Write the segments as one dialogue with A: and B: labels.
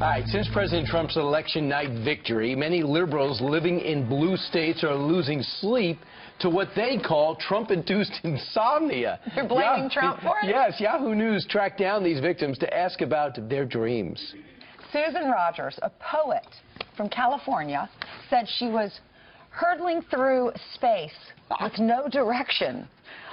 A: All right, since President Trump's election night victory, many liberals living in blue states are losing sleep to what they call Trump-induced insomnia.
B: They're blaming Trump for it?
A: Yes, Yahoo News tracked down these victims to ask about their dreams.
B: Susan Rogers, a poet from California, said she was hurtling through space with no direction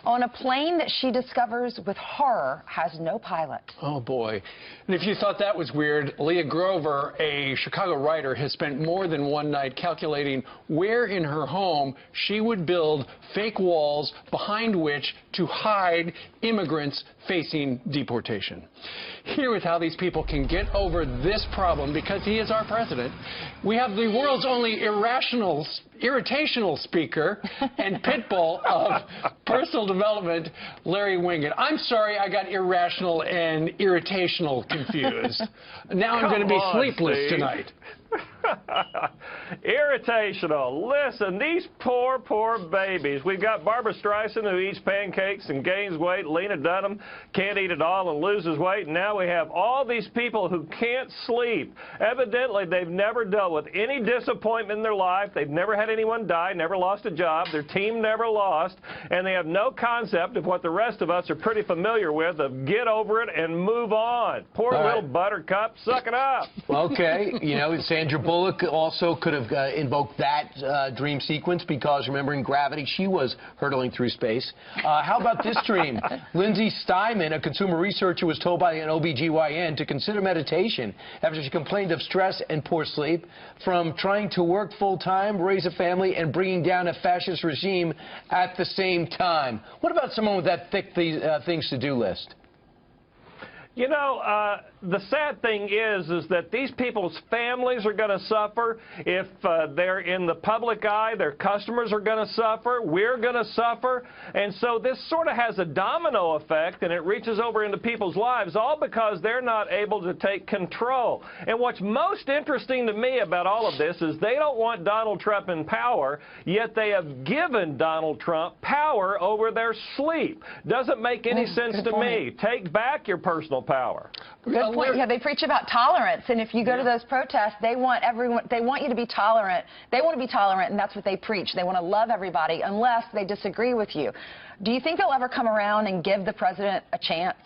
B: on a plane that she discovers with horror has no pilot.
C: Oh, boy. And if you thought that was weird, Leah Grover, a Chicago writer, has spent more than one night calculating where in her home she would build fake walls behind which to hide immigrants facing deportation. Here is how these people can get over this problem, because he is our president. We have the world's only irritational speaker and pit bull of personal development, Larry Winget. I'm sorry I got irrational and irritational confused. Now I'm going to be sleepless tonight.
D: Irritational. Listen, these poor, poor babies. We've got Barbara Streisand, who eats pancakes and gains weight. Lena Dunham can't eat it all and loses weight. And now we have all these people who can't sleep. Evidently, they've never dealt with any disappointment in their life. They've never had anyone die, never lost a job. Their team never lost. And they have no concept of what the rest of us are pretty familiar with, of get over it and move on. Poor little buttercup, suck it up.
A: Okay, you know, Sandra Bullock also could have invoked that dream sequence, because, remember, in Gravity, she was hurtling through space. How about this dream? Lindsay Steinman, a consumer researcher, was told by an OBGYN to consider meditation after she complained of stress and poor sleep from trying to work full-time, raise a family, and bringing down a fascist regime at the same time. What about someone with that thick things to-do list?
D: You know, the sad thing is that these people's families are going to suffer. If they're in the public eye, their customers are going to suffer. We're going to suffer. And so this sort of has a domino effect, and it reaches over into people's lives, all because they're not able to take control. And what's most interesting to me about all of this is they don't want Donald Trump in power, yet they have given Donald Trump power over their sleep. Doesn't make any sense to me. Take back your personal power.
B: Good point. Yeah, they preach about tolerance, and if you go to those protests, they want you to be tolerant. They want to be tolerant, and that's what they preach. They want to love everybody unless they disagree with you. Do you think they'll ever come around and give the president a chance?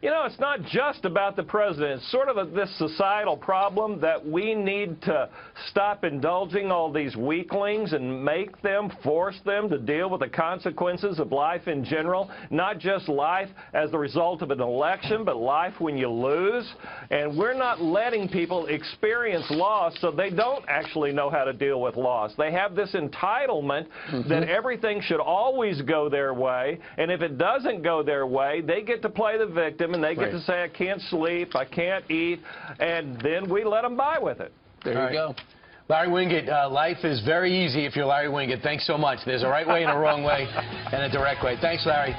D: You know, it's not just about the president. It's sort of this societal problem that we need to stop indulging all these weaklings and make them, force them to deal with the consequences of life in general, not just life as the result of an election, but life when you lose. And we're not letting people experience loss, so they don't actually know how to deal with loss. They have this entitlement that everything should always go their way, and if it doesn't go their way, they get to play the victim, and they get to say, I can't sleep, I can't eat, and then we let them by with it.
A: There you go. Larry Winget, life is very easy if you're Larry Winget. Thanks so much. There's a right way and a wrong way and a direct way. Thanks, Larry.